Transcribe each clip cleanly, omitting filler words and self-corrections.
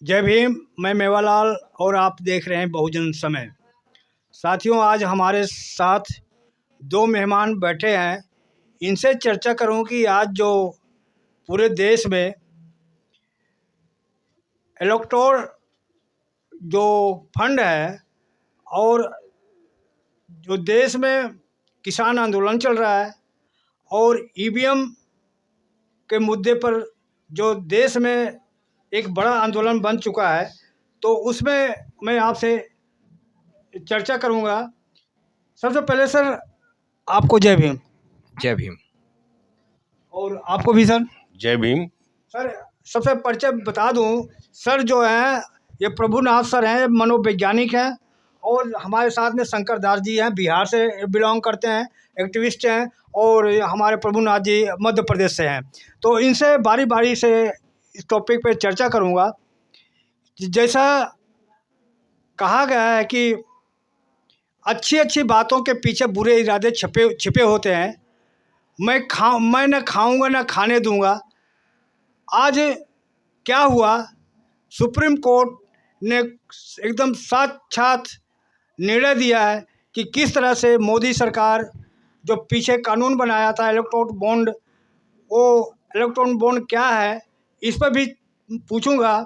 जय भीम। मैं मेवालाल और आप देख रहे हैं बहुजन समय। साथियों, आज हमारे साथ दो मेहमान बैठे हैं। इनसे चर्चा करूं कि आज जो पूरे देश में इलेक्टोर जो फंड है और जो देश में किसान आंदोलन चल रहा है और ईवीएम के मुद्दे पर जो देश में एक बड़ा आंदोलन बन चुका है, तो उसमें मैं आपसे चर्चा करूंगा। सबसे पहले सर, आपको जय भीम। जय भीम। और आपको भी सर जय भीम। सर, सबसे परिचय बता दूं, सर जो हैं ये प्रभुनाथ सर हैं, मनोवैज्ञानिक हैं। और हमारे साथ में शंकर दास जी हैं, बिहार से बिलोंग करते हैं, एक्टिविस्ट हैं। और हमारे प्रभुनाथ जी मध्य प्रदेश से हैं। तो इनसे बारी बारी से इस टॉपिक पे चर्चा करूंगा। जैसा कहा गया है कि अच्छी अच्छी बातों के पीछे बुरे इरादे छिपे छिपे होते हैं। मैं न खाऊंगा न खाने दूंगा। आज क्या हुआ, सुप्रीम कोर्ट ने एकदम साक्षात निर्णय दिया है कि किस तरह से मोदी सरकार जो पीछे कानून बनाया था इलेक्ट्रोल बॉन्ड, वो इलेक्ट्रोल बॉन्ड क्या है, इस पर भी पूछूंगा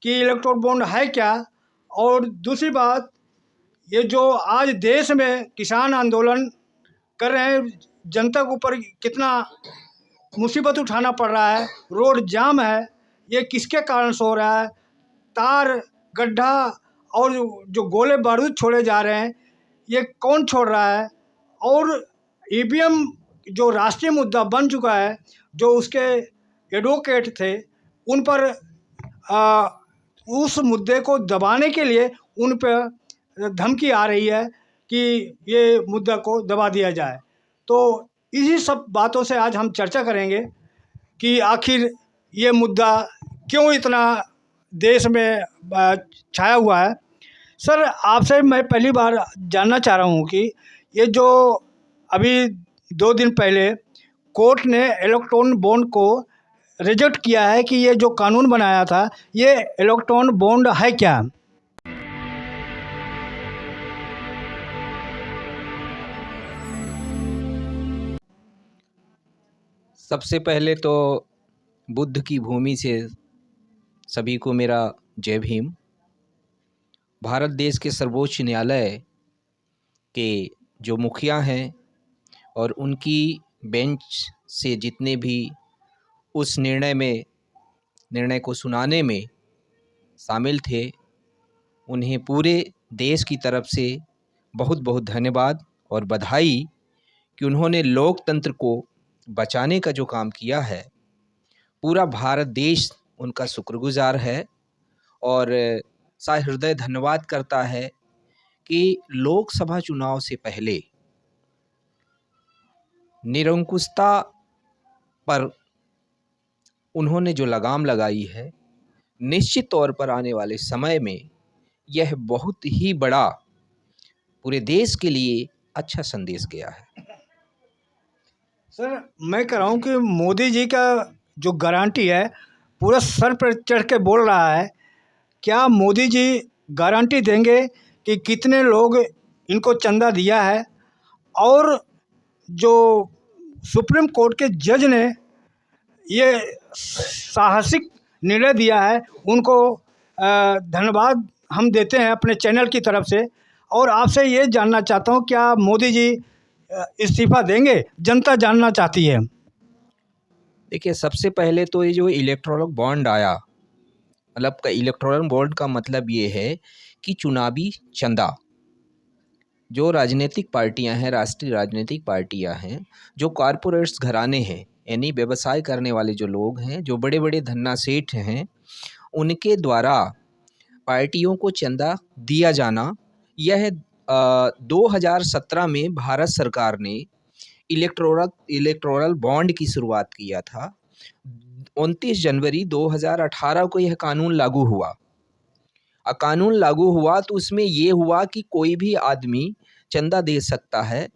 कि इलेक्ट्रोल बॉन्ड है क्या। और दूसरी बात, ये जो आज देश में किसान आंदोलन कर रहे हैं, जनता के ऊपर कितना मुसीबत उठाना पड़ रहा है, रोड जाम है, ये किसके कारण से हो रहा है। तार गड्ढा और जो गोले बारूद छोड़े जा रहे हैं, ये कौन छोड़ रहा है। और ईवीएम जो राष्ट्रीय मुद्दा बन चुका है, जो उसके एडवोकेट थे, उन पर उस मुद्दे को दबाने के लिए उन पर धमकी आ रही है कि ये मुद्दा को दबा दिया जाए। तो इसी सब बातों से आज हम चर्चा करेंगे कि आखिर ये मुद्दा क्यों इतना देश में छाया हुआ है। सर, आपसे मैं पहली बार जानना चाह रहा हूँ कि ये जो अभी 2 दिन पहले कोर्ट ने इलेक्ट्रॉन बॉन्ड को रिजेक्ट किया है कि ये जो कानून बनाया था, ये इलेक्ट्रॉन बॉन्ड है क्या। सबसे पहले तो बुद्ध की भूमि से सभी को मेरा जय भीम। भारत देश के सर्वोच्च न्यायालय के जो मुखिया हैं और उनकी बेंच से जितने भी उस निर्णय को सुनाने में शामिल थे, उन्हें पूरे देश की तरफ से बहुत बहुत धन्यवाद और बधाई कि उन्होंने लोकतंत्र को बचाने का जो काम किया है। पूरा भारत देश उनका शुक्रगुजार है और सहृदय धन्यवाद करता है कि लोकसभा चुनाव से पहले निरंकुशता पर उन्होंने जो लगाम लगाई है, निश्चित तौर पर आने वाले समय में यह बहुत ही बड़ा पूरे देश के लिए अच्छा संदेश गया है। सर, मैं कह रहा हूँ कि मोदी जी का जो गारंटी है, पूरा सर पर चढ़ के बोल रहा है। क्या मोदी जी गारंटी देंगे कि कितने लोग इनको चंदा दिया है। और जो सुप्रीम कोर्ट के जज ने ये साहसिक निर्णय दिया है, उनको धन्यवाद हम देते हैं अपने चैनल की तरफ से। और आपसे ये जानना चाहता हूँ, क्या मोदी जी इस्तीफा देंगे, जनता जानना चाहती है। देखिए, सबसे पहले तो ये जो इलेक्टोरल बॉन्ड आया, मतलब का इलेक्टोरल बॉन्ड का मतलब ये है कि चुनावी चंदा जो राजनीतिक पार्टियां हैं, राष्ट्रीय राजनीतिक पार्टियां हैं, जो कॉरपोरेट्स घराने हैं, यानी व्यवसाय करने वाले जो लोग हैं, जो बड़े बड़े धन्ना सेठ हैं, उनके द्वारा पार्टियों को चंदा दिया जाना, यह 2017 में भारत सरकार ने इलेक्टोरल बॉन्ड की शुरुआत किया था। 29 जनवरी 2018 को यह कानून लागू हुआ। कानून लागू हुआ तो उसमें ये हुआ कि कोई भी आदमी चंदा दे सकता है,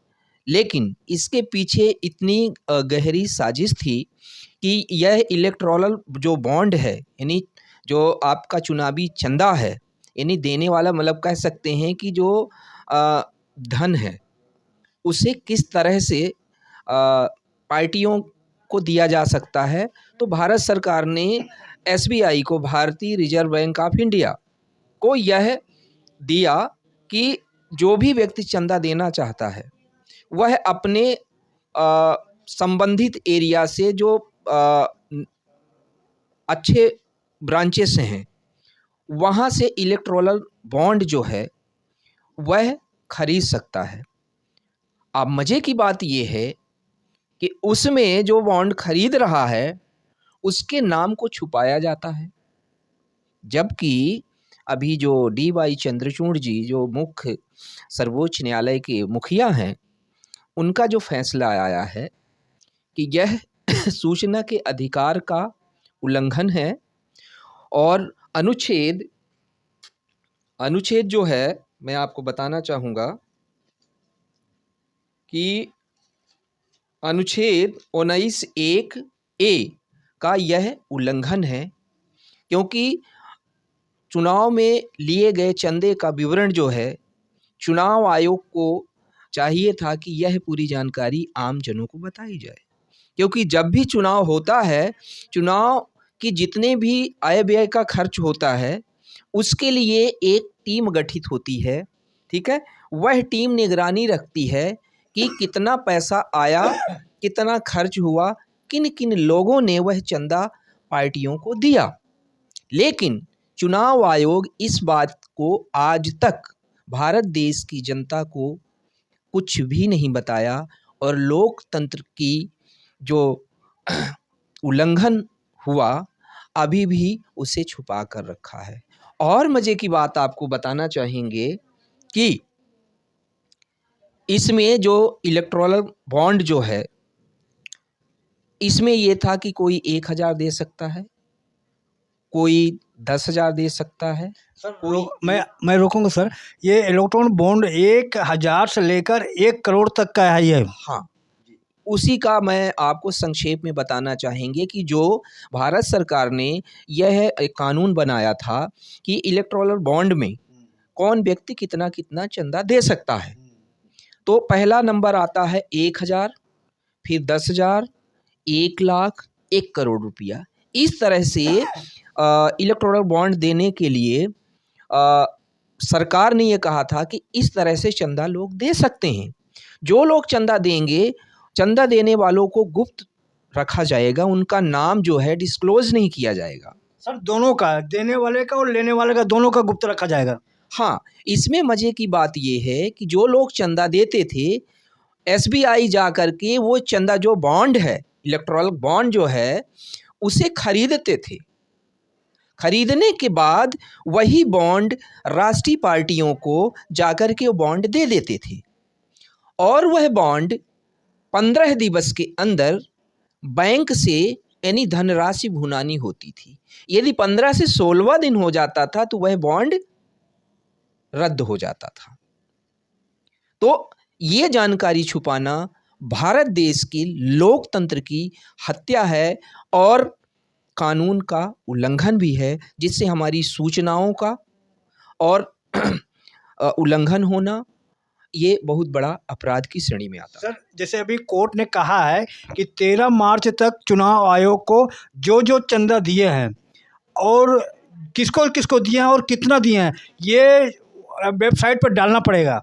लेकिन इसके पीछे इतनी गहरी साजिश थी कि यह इलेक्टोरल जो बॉन्ड है, यानी जो आपका चुनावी चंदा है, यानी देने वाला मतलब कह सकते हैं कि जो धन है उसे किस तरह से पार्टियों को दिया जा सकता है। तो भारत सरकार ने एसबीआई को, भारतीय रिजर्व बैंक ऑफ इंडिया को यह दिया कि जो भी व्यक्ति चंदा देना चाहता है वह अपने संबंधित एरिया से जो अच्छे ब्रांचेस हैं वहाँ से इलेक्टोरल बॉन्ड जो है वह खरीद सकता है। अब मज़े की बात यह है कि उसमें जो बॉन्ड खरीद रहा है उसके नाम को छुपाया जाता है, जबकि अभी जो डी.वाई. चंद्रचूड़ जी जो मुख्य सर्वोच्च न्यायालय के मुखिया हैं, उनका जो फैसला आया है कि यह सूचना के अधिकार का उल्लंघन है और अनुच्छेद जो है मैं आपको बताना चाहूँगा कि अनुच्छेद 19(1)(a) का यह उल्लंघन है, क्योंकि चुनाव में लिए गए चंदे का विवरण जो है चुनाव आयोग को चाहिए था कि यह पूरी जानकारी आम जनों को बताई जाए, क्योंकि जब भी चुनाव होता है, चुनाव की जितने भी आय व्यय का खर्च होता है उसके लिए एक टीम गठित होती है, ठीक है। वह टीम निगरानी रखती है कि कितना पैसा आया, कितना खर्च हुआ, किन किन लोगों ने वह चंदा पार्टियों को दिया। लेकिन चुनाव आयोग इस बात को आज तक भारत देश की जनता को कुछ भी नहीं बताया और लोकतंत्र की जो उल्लंघन हुआ अभी भी उसे छुपा कर रखा है। और मज़े की बात आपको बताना चाहेंगे कि इसमें जो इलेक्टोरल बॉन्ड जो है इसमें ये था कि कोई 1000 दे सकता है, कोई 10,000 दे सकता है। सर मैं रोकूंगा सर, ये इलेक्ट्रॉन बॉन्ड 1000 से लेकर 1 करोड़ तक का है ये। हाँ, उसी का मैं आपको संक्षेप में बताना चाहेंगे कि जो भारत सरकार ने यह एक कानून बनाया था कि इलेक्टोरल बॉन्ड में कौन व्यक्ति कितना कितना चंदा दे सकता है। तो पहला नंबर आता है 1000, फिर 10,000, 1 लाख, 1 करोड़ रुपया। इस तरह से इलेक्टोरल बॉन्ड देने के लिए सरकार ने ये कहा था कि इस तरह से चंदा लोग दे सकते हैं। जो लोग चंदा देंगे, चंदा देने वालों को गुप्त रखा जाएगा, उनका नाम जो है डिस्क्लोज नहीं किया जाएगा। सर दोनों का, देने वाले का और लेने वाले का, दोनों का गुप्त रखा जाएगा। हाँ, इसमें मज़े की बात ये है कि जो लोग चंदा देते थे, एसबीआई जा कर के वो चंदा जो बॉन्ड है, इलेक्टोरल बॉन्ड जो है उसे खरीदते थे। खरीदने के बाद वही बॉन्ड राष्ट्रीय पार्टियों को जाकर के वो बॉन्ड दे देते थे और वह बॉन्ड 15 दिवस के अंदर बैंक से यानी धनराशि भुनानी होती थी। यदि 15 से 16वां दिन हो जाता था तो वह बॉन्ड रद्द हो जाता था। तो ये जानकारी छुपाना भारत देश की लोकतंत्र की हत्या है और कानून का उल्लंघन भी है, जिससे हमारी सूचनाओं का और उल्लंघन होना ये बहुत बड़ा अपराध की श्रेणी में आता है। सर जैसे अभी कोर्ट ने कहा है कि 13 मार्च तक चुनाव आयोग को जो जो चंदा दिए हैं और किसको किसको दिए हैं और कितना दिए हैं ये वेबसाइट पर डालना पड़ेगा।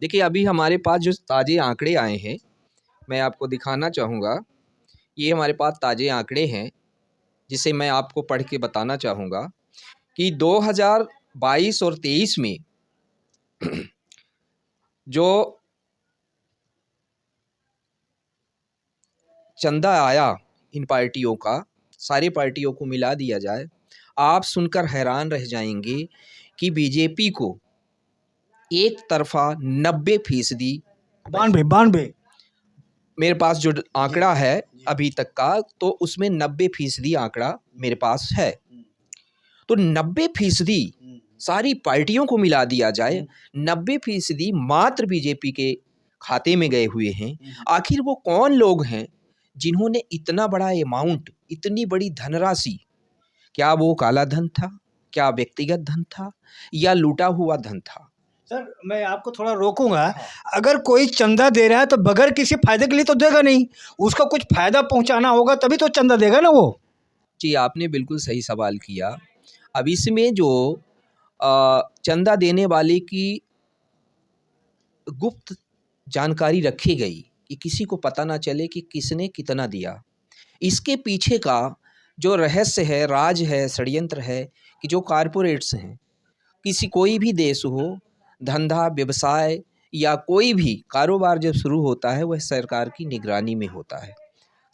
देखिए, अभी हमारे पास जो ताज़े आंकड़े आए हैं मैं आपको दिखाना चाहूँगा। ये हमारे पास ताज़े आंकड़े हैं जिसे मैं आपको पढ़ के बताना चाहूँगा कि 2022 और 23 में जो चंदा आया इन पार्टियों का, सारी पार्टियों को मिला दिया जाए, आप सुनकर हैरान रह जाएंगे कि बीजेपी को एक तरफा 90%, 92 मेरे पास जो आंकड़ा है अभी तक का, तो उसमें 90% आंकड़ा मेरे पास है। तो 90% सारी पार्टियों को मिला दिया जाए, 90% मात्र बीजेपी के खाते में गए हुए हैं। आखिर वो कौन लोग हैं जिन्होंने इतना बड़ा अमाउंट, इतनी बड़ी धनराशि क्या वो काला धन था, क्या व्यक्तिगत धन था, या लूटा हुआ धन था? सर मैं आपको थोड़ा रोकूंगा। अगर कोई चंदा दे रहा है तो बगैर किसी फायदे के लिए तो देगा नहीं, उसको कुछ फायदा पहुंचाना होगा तभी तो चंदा देगा ना वो। जी, आपने बिल्कुल सही सवाल किया। अब इसमें जो चंदा देने वाले की गुप्त जानकारी रखी गई कि किसी को पता ना चले कि किसने कितना दिया, इसके पीछे का जो रहस्य है, राज है, षड्यंत्र है कि जो कारपोरेट्स हैं, किसी कोई भी देश हो, धंधा, व्यवसाय या कोई भी कारोबार जब शुरू होता है वह सरकार की निगरानी में होता है।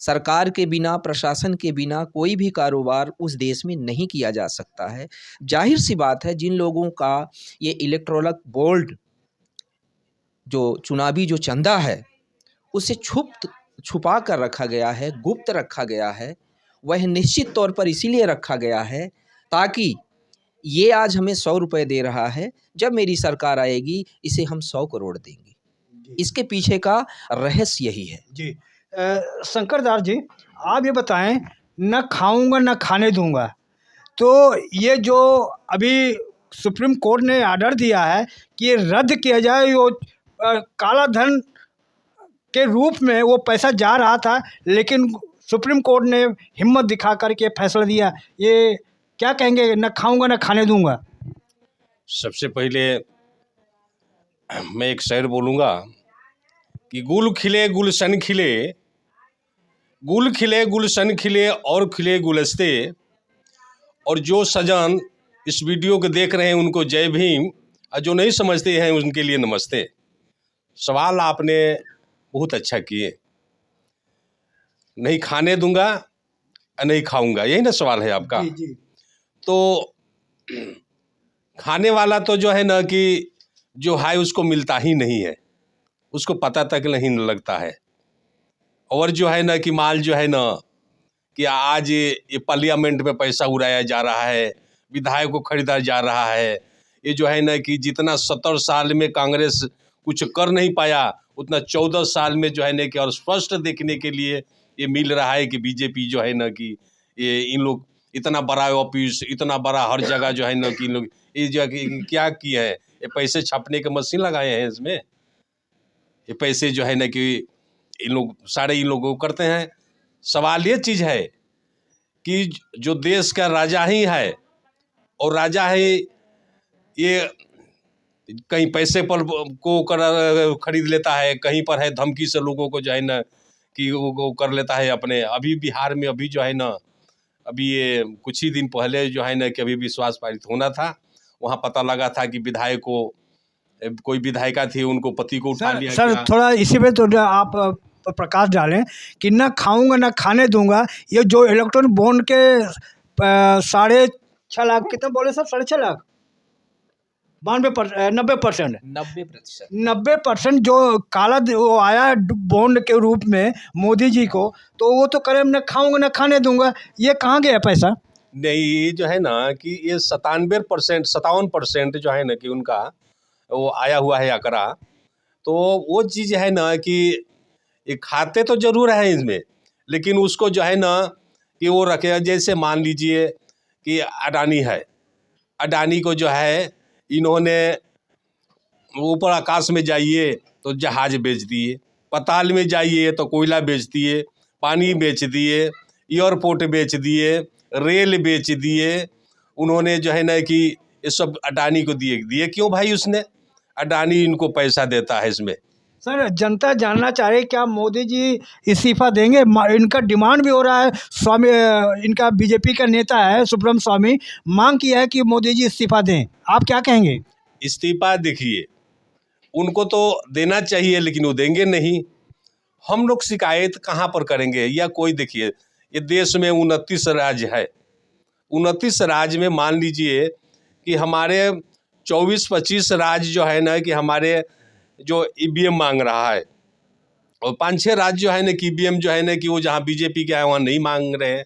सरकार के बिना, प्रशासन के बिना कोई भी कारोबार उस देश में नहीं किया जा सकता है। ज़ाहिर सी बात है, जिन लोगों का ये इलेक्टोरल बॉन्ड जो चुनावी जो चंदा है उसे छुपा कर रखा गया है, गुप्त रखा गया है। वह निश्चित तौर पर इसीलिए रखा गया है ताकि ये आज हमें 100 रुपये दे रहा है, जब मेरी सरकार आएगी इसे हम 100 करोड़ देंगे। इसके पीछे का रहस्य यही है। जी शंकर दास जी, आप ये बताएं, न खाऊंगा न खाने दूंगा, तो ये जो अभी सुप्रीम कोर्ट ने आर्डर दिया है कि ये रद्द किया जाए, वो काला धन के रूप में वो पैसा जा रहा था, लेकिन सुप्रीम कोर्ट ने हिम्मत दिखा करके फैसला दिया, ये क्या कहेंगे? न खाऊंगा न खाने दूंगा। सबसे पहले मैं एक शेर बोलूँगा कि गुल खिले गुलशन खिले, गुल खिले गुलशन खिले और खिले गुलस्ते, और जो सजन इस वीडियो को देख रहे हैं उनको जय भीम, और जो नहीं समझते हैं उनके लिए नमस्ते। सवाल आपने बहुत अच्छा किए। नहीं खाने दूंगा और नहीं खाऊंगा, यही ना सवाल है आपका? जी जी। तो खाने वाला तो जो है ना कि जो है उसको मिलता ही नहीं है, उसको पता तक नहीं लगता है। और जो है ना कि माल जो है ना कि आज ये पार्लियामेंट में पैसा उड़ाया जा रहा है, विधायक को खरीदा जा रहा है। ये जो है ना कि जितना 70 साल में कांग्रेस कुछ कर नहीं पाया, उतना 14 साल में जो है ना कि और स्पष्ट देखने के लिए ये मिल रहा है कि बीजेपी जो है ना कि ये इन लोग इतना बड़ा ऑफिस, इतना बड़ा हर जगह जो है ना कि इन लोग ये जो क्या किए हैं, ये पैसे छापने के मशीन लगाए हैं इसमें। ये पैसे जो है ना कि इन लोग सारे इन लोगों को करते हैं। सवाल ये चीज़ है कि जो देश का राजा ही है, और राजा है ये कहीं पैसे पर को खरीद लेता है, कहीं पर है धमकी से लोगों को जो है ना कि वो कर लेता है अपने। अभी बिहार में अभी जो है ना, अभी ये कुछ ही दिन पहले जो है ना कि अभी विश्वास पारित होना था, वहाँ पता लगा था कि विधायक को, कोई विधायिका थी, उनको पति को उठा लिया। सर थोड़ा इसी पे तो आप प्रकाश डालें कि न खाऊंगा न खाने दूंगा, ये जो इलेक्ट्रॉनिक बॉन्ड के 6.5 लाख, कितना बोले सर? 6.5 लाख, 90%, 90% जो काला वो आया बॉन्ड के रूप में मोदी जी को, तो वो तो करें न खाऊंगा न खाने दूंगा, ये कहाँ गया पैसा? नहीं, जो है ना कि ये 57% जो है ना कि उनका वो आया हुआ है आंकड़ा। तो वो चीज़ है ना कि ये खाते तो जरूर है इसमें, लेकिन उसको जो है ना कि वो रखे। जैसे मान लीजिए कि अडानी है, अडानी को जो है इन्होंने ऊपर आकाश में जाइए तो जहाज़ बेच दिए, पाताल में जाइए तो कोयला बेच दिए, पानी बेच दिए, एयरपोर्ट बेच दिए, रेल बेच दिए। उन्होंने जो है ना कि ये सब अडानी को दिए। क्यों भाई? उसने अडानी इनको पैसा देता है इसमें। सर जनता जानना चाह रही है क्या मोदी जी इस्तीफा देंगे? इनका डिमांड भी हो रहा है। स्वामी, इनका बीजेपी का नेता है सुब्रह्मण्यम स्वामी, मांग किया है कि मोदी जी इस्तीफा दें। आप क्या कहेंगे? इस्तीफा देखिए, उनको तो देना चाहिए लेकिन वो देंगे नहीं। हम लोग शिकायत कहाँ पर करेंगे? या कोई देखिए, ये देश में 29 राज्य है, 29 राज्य में मान लीजिए कि हमारे 24-25 राज्य जो है ना कि हमारे जो ईवीएम मांग रहा है, और 5-6 राज्य जो है ना कि ईवीएम जो है ना कि वो जहाँ बीजेपी के है वहाँ नहीं मांग रहे हैं।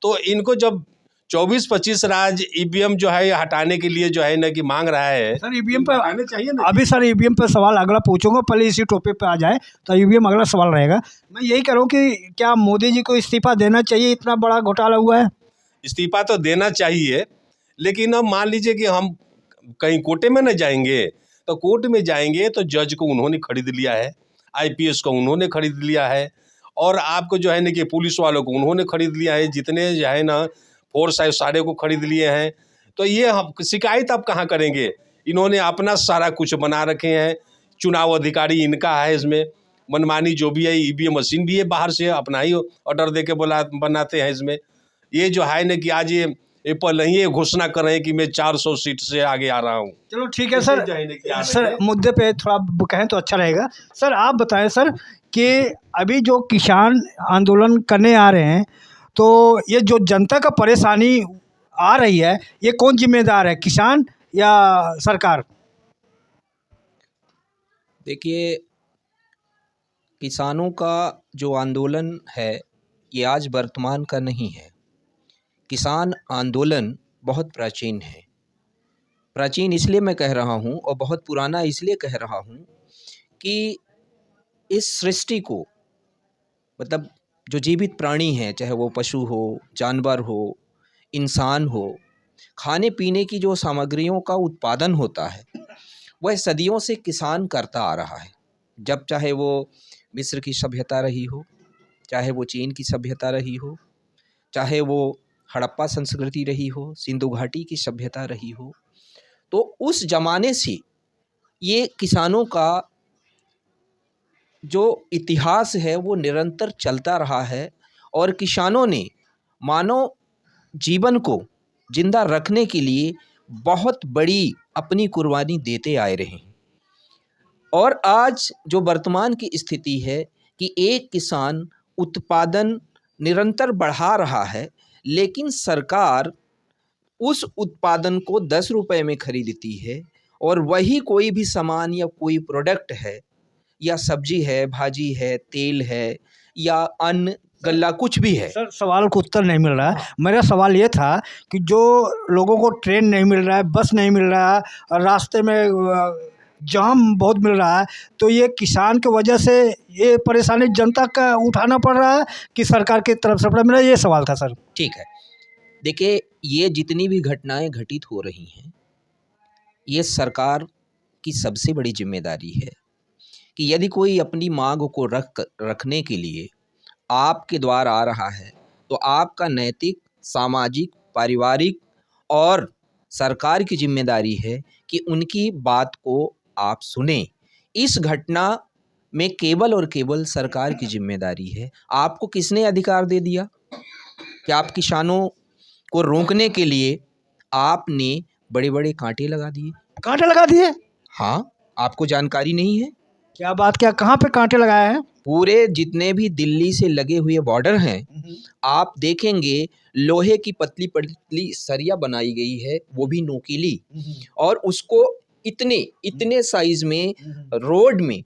तो इनको जब 24-25 राज्य ईवीएम जो है हटाने के लिए जो है ना कि मांग रहा है, सर ईवीएम पर आने चाहिए ना। अभी सर ईवीएम पर सवाल अगला पूछूंगा, पहले इसी टॉपिक पे आ जाए तो ईवीएम अगला सवाल रहेगा। मैं यही कह रहा हूँ कि क्या मोदी जी को इस्तीफा देना चाहिए? इतना बड़ा घोटाला हुआ है। इस्तीफा तो देना चाहिए, लेकिन अब मान लीजिए कि हम कहीं कोर्ट में न जाएंगे, तो कोर्ट में जाएंगे तो जज को उन्होंने खरीद लिया है, आईपीएस को उन्होंने खरीद लिया है, और आपको जो है ना कि पुलिस वालों को उन्होंने खरीद लिया है, जितने जो है ना फोर्स है सारे को खरीद लिए हैं। तो ये हम शिकायत आप कहाँ करेंगे? इन्होंने अपना सारा कुछ बना रखे हैं, चुनाव अधिकारी इनका है, इसमें मनमानी जो भी है, ईवीएम मशीन भी है, बाहर से अपना ही ऑर्डर दे के बनाते हैं इसमें। ये जो है ना कि आज ये पहले ही ये घोषणा कर रहे हैं कि मैं 400 सीट से आगे आ रहा हूँ। चलो ठीक है सर। सर मुद्दे पे थोड़ा कहें तो अच्छा रहेगा। सर आप बताएं सर कि अभी जो किसान आंदोलन करने आ रहे हैं, तो ये जो जनता का परेशानी आ रही है, ये कौन जिम्मेदार है, किसान या सरकार? देखिए, किसानों का जो आंदोलन है ये आज वर्तमान का नहीं है। किसान आंदोलन बहुत प्राचीन है। प्राचीन इसलिए मैं कह रहा हूँ और बहुत पुराना इसलिए कह रहा हूँ कि इस सृष्टि को, मतलब जो जीवित प्राणी हैं, चाहे वो पशु हो, जानवर हो, इंसान हो, खाने पीने की जो सामग्रियों का उत्पादन होता है वह सदियों से किसान करता आ रहा है। जब चाहे वो मिस्र की सभ्यता रही हो, चाहे वो चीन की सभ्यता रही हो, चाहे वो हड़प्पा संस्कृति रही हो, सिंधु घाटी की सभ्यता रही हो, तो उस जमाने से ये किसानों का जो इतिहास है वो निरंतर चलता रहा है और किसानों ने मानव जीवन को जिंदा रखने के लिए बहुत बड़ी अपनी कुर्बानी देते आए रहे हैं। और आज जो वर्तमान की स्थिति है कि एक किसान उत्पादन निरंतर बढ़ा रहा है, लेकिन सरकार उस उत्पादन को 10 रुपए में खरीदती है और वही कोई भी सामान या कोई प्रोडक्ट है या सब्जी है, भाजी है, तेल है या अन्न गल्ला कुछ भी है। सर सवाल को उत्तर नहीं मिल रहा है। मेरा सवाल ये था कि जो लोगों को ट्रेन नहीं मिल रहा है, बस नहीं मिल रहा है और रास्ते में जाम बहुत मिल रहा है, तो ये किसान की वजह से ये परेशानी जनता का उठाना पड़ रहा है कि सरकार की तरफ से पड़ा? मेरा ये सवाल था सर। ठीक है, देखिए, ये जितनी भी घटनाएं घटित हो रही हैं, ये सरकार की सबसे बड़ी जिम्मेदारी है कि यदि कोई अपनी मांग को रखने के लिए आपके द्वार आ रहा है, तो आपका नैतिक, सामाजिक, पारिवारिक और सरकार की जिम्मेदारी है कि उनकी बात को आप सुने। इस घटना में केवल और केवल सरकार की जिम्मेदारी है। आपको किसने अधिकार दे दिया कि आप किसानों को रोकने के लिए आपने बड़े बड़े कांटे लगा दिए? कांटे लगा दिए? हाँ, आपको जानकारी नहीं है? क्या बात, क्या कहाँ पे कांटे लगाए हैं? पूरे जितने भी दिल्ली से लगे हुए बॉर्डर हैं, आप देखेंगे लोहे की पतली पतली सरिया बनाई गई है, वो भी नोकीली, और उसको इतने साइज में रोड में